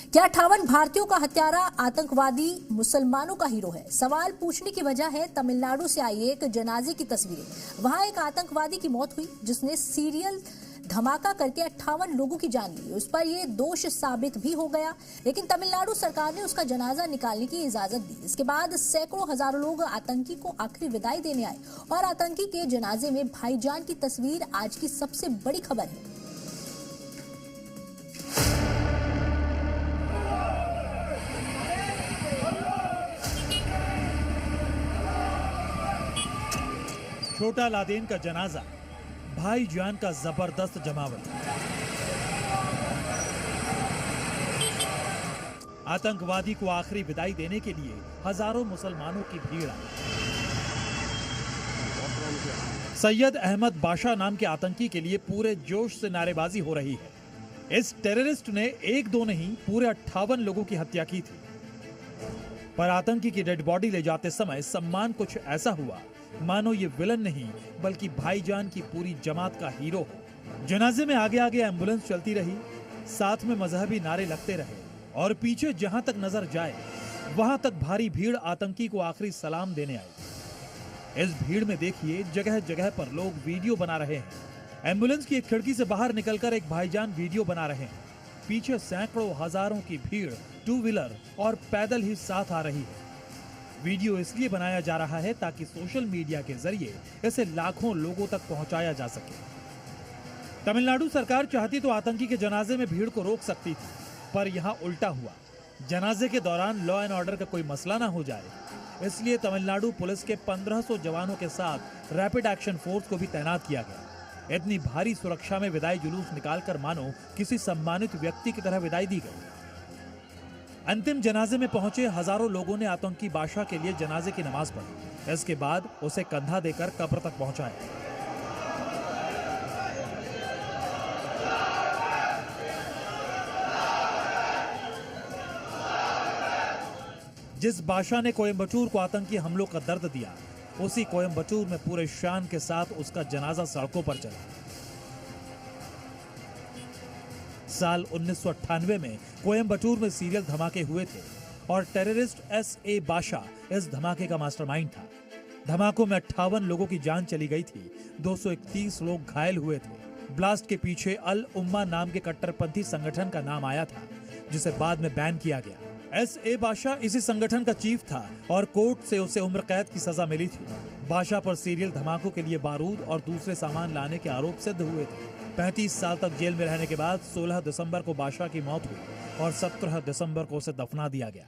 क्या 58 भारतीयों का हत्यारा आतंकवादी मुसलमानों का हीरो है? सवाल पूछने की वजह है तमिलनाडु से आई एक जनाजे की तस्वीरें। वहां एक आतंकवादी की मौत हुई जिसने सीरियल धमाका करके 58 लोगों की जान ली। उस पर यह दोष साबित भी हो गया, लेकिन तमिलनाडु सरकार ने उसका जनाजा निकालने की इजाजत दी। इसके बाद सैकड़ों हजारों लोग आतंकी को आखिरी विदाई देने आए और आतंकी के जनाजे में भाईजान की तस्वीर आज की सबसे बड़ी खबर है। छोटा लादेन का जनाजा, भाईजान का जबरदस्त जमावट। आतंकवादी को आखिरी विदाई देने के लिए हजारों मुसलमानों की भीड़ आई। सैयद अहमद बाशा नाम के आतंकी के लिए पूरे जोश से नारेबाजी हो रही है। इस टेररिस्ट ने एक दो नहीं पूरे 58 लोगों की हत्या की थी। पर आतंकी की डेड बॉडी ले जाते समय सम्मान कुछ ऐसा हुआ मानो ये विलन नहीं बल्कि भाईजान की पूरी जमात का हीरो हो। जनाजे में आगे आगे एम्बुलेंस चलती रही, साथ में मजहबी नारे लगते रहे और पीछे जहां तक नजर जाए वहां तक भारी भीड़ आतंकी को आखिरी सलाम देने आई। इस भीड़ में देखिए जगह जगह पर लोग वीडियो बना रहे हैं। एम्बुलेंस की एक खिड़की से बाहर निकलकर एक भाईजान वीडियो बना रहे हैं। पीछे सैकड़ों हजारों की भीड़ टू व्हीलर और पैदल ही साथ आ रही है। वीडियो इसलिए बनाया जा रहा है ताकि सोशल मीडिया के जरिए इसे लाखों लोगों तक पहुंचाया जा सके। तमिलनाडु सरकार चाहती तो आतंकी के जनाजे में भीड़ को रोक सकती थी, पर यहां उल्टा हुआ। जनाजे के दौरान लॉ एंड ऑर्डर का कोई मसला ना हो जाए, इसलिए तमिलनाडु पुलिस के 1500 जवानों के साथ रैपिड एक्शन फोर्स को भी तैनात किया गया। इतनी भारी सुरक्षा में विदाई जुलूस निकालकर मानो किसी सम्मानित व्यक्ति की तरह विदाई दी गई। अंतिम जनाजे में पहुंचे हजारों लोगों ने आतंकी बादशाह के लिए जनाजे की नमाज पढ़ी। इसके बाद उसे कंधा देकर कब्र तक पहुंचाया। जिस बादशाह ने कोयम्बटूर को आतंकी हमलों का दर्द दिया, उसी कोयम्बटूर में पूरे शान के साथ उसका जनाजा सड़कों पर चला। साल 1998 में कोयम्बटूर में सीरियल धमाके हुए थे और टेररिस्ट S.A. बाशा इस धमाके का मास्टरमाइंड था। धमाकों में 58 लोगों की जान चली गई थी, 231 लोग घायल हुए थे। ब्लास्ट के पीछे अल उम्मा नाम के कट्टरपंथी संगठन का नाम आया था, जिसे बाद में बैन किया गया। S.A. बाशा इसी संगठन का चीफ था और कोर्ट से उसे उम्र कैद की सजा मिली थी। बाशा पर सीरियल धमाकों के लिए बारूद और दूसरे सामान लाने के आरोप सिद्ध हुए थे। 35 साल तक जेल में रहने के बाद 16 दिसंबर को बाशा की मौत हुई और 17 दिसंबर को उसे दफना दिया गया।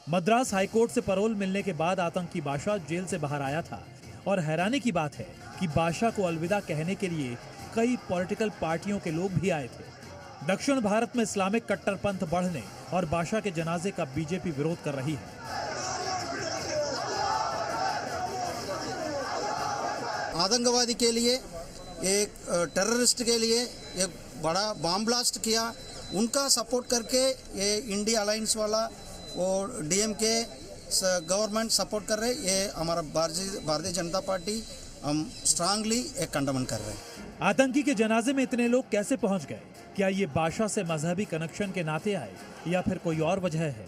मद्रास हाईकोर्ट से पैरोल मिलने के बाद आतंकी बाशा जेल से बाहर आया था और हैरानी की बात है कि बाशा को अलविदा कहने के लिए कई पॉलिटिकल पार्टियों के लोग भी आए थे। दक्षिण भारत में इस्लामिक कट्टरपंथ बढ़ने और बाशा के जनाजे का बीजेपी विरोध कर रही है। आतंकवादी के लिए, एक टेररिस्ट के लिए एक बड़ा बम ब्लास्ट किया, उनका सपोर्ट करके ये इंडिया अलायंस वाला और डीएमके गवर्नमेंट सपोर्ट कर रहे। ये हमारा भारतीय जनता पार्टी हम स्ट्रांगली एक कंडमन कर रहे हैं। आतंकी के जनाजे में इतने लोग कैसे पहुंच गए? क्या ये बाशा से मजहबी कनेक्शन के नाते आए या फिर कोई और वजह है?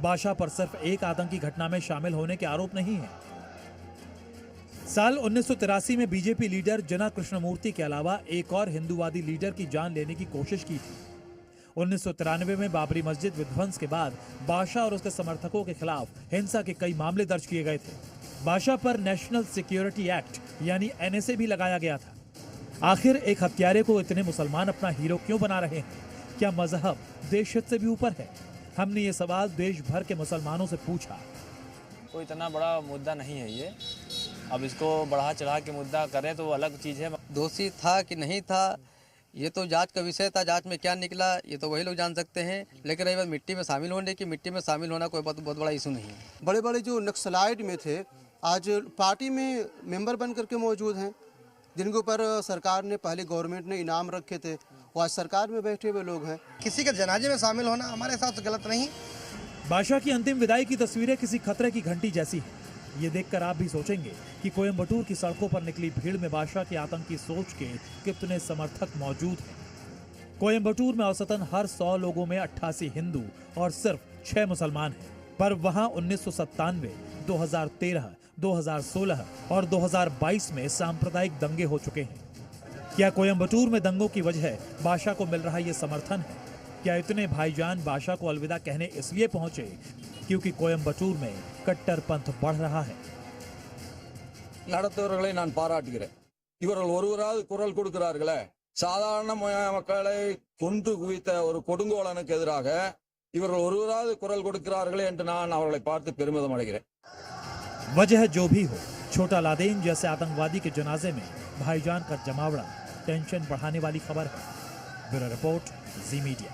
बाशा पर सिर्फ एक आतंकी घटना में शामिल होने के आरोप नहीं है। साल 1983 में बीजेपी लीडर जना कृष्णमूर्ति के अलावा एक और हिंदूवादी लीडर की जान लेने की कोशिश की थी। 1993 में बाबरी मस्जिद विध्वंस के बाद बाशा और उसके समर्थकों के खिलाफ हिंसा के कई मामले दर्ज किए गए थे। बाशा पर नेशनल सिक्योरिटी एक्ट यानी NSA भी लगाया गया था। आखिर एक हत्यारे को इतने मुसलमान अपना हीरो क्यों बना रहे हैं? क्या मजहब देश हित से भी ऊपर है? हमने ये सवाल देश भर के मुसलमानों से पूछा। कोई इतना बड़ा मुद्दा नहीं है ये, अब इसको बढ़ा चढ़ा के मुद्दा करें तो वो अलग चीज़ है। दोषी था कि नहीं था ये तो जांच का विषय था। जांच में क्या निकला ये तो वही लोग जान सकते हैं, लेकिन रही बात मिट्टी में शामिल होने की, मिट्टी में शामिल होना कोई बहुत बड़ा इशू नहीं है। बड़े बड़े जो नक्सलाइट में थे आज पार्टी में मेंबर बन करके मौजूद हैं, जिनके ऊपर सरकार ने पहले गवर्नमेंट ने इनाम रखे थे, वो आज सरकार में बैठे हुए लोग हैं। किसी के जनाजे में शामिल होना हमारे साथ गलत नहीं। बाशा की अंतिम विदाई की तस्वीरें किसी खतरे की घंटी जैसी है। ये देखकर आप भी सोचेंगे कि कोयम्बटूर की सड़कों पर निकली भीड़ में बाशा की आतंकी सोच के कितने समर्थक मौजूद हैं। कोयम्बटूर में औसतन हर 100 लोगों में 88 हिंदू और सिर्फ 6 मुसलमान हैं, पर वहां 1997, 2013, 2016 और 2022 में सांप्रदायिक दंगे हो चुके हैं। क्या कोयम्बटूर में दंगों की वजह बाशा को मिल रहा ये समर्थन है? क्या इतने भाईजान बाशा को अलविदा कहने इसलिए पहुंचे क्योंकि कोयम्बटूर में कट्टरपंथ बढ़ रहा है? நடத்துவர்களை நான் பாராட்டுகிறேன். இவர்கள் ஒருவராவது குரல் கொடுக்கிறார்களே, சாதாரண மக்களை கொன்று குவித்த ஒரு கொடுங்கோலனுக்கு எதிராக இவர்கள் ஒருவராவது குரல் கொடுக்கிறார்களே என்று நான் அவர்களை பார்த்து பெருமிதம் अड़கிறேன். वजह जो भी हो, छोटा लादेन जैसे आतंकवादी के जनाजे में भाईजान का जमावड़ा टेंशन बढ़ाने वाली खबर है। ब्यूरो रिपोर्ट, जी मीडिया।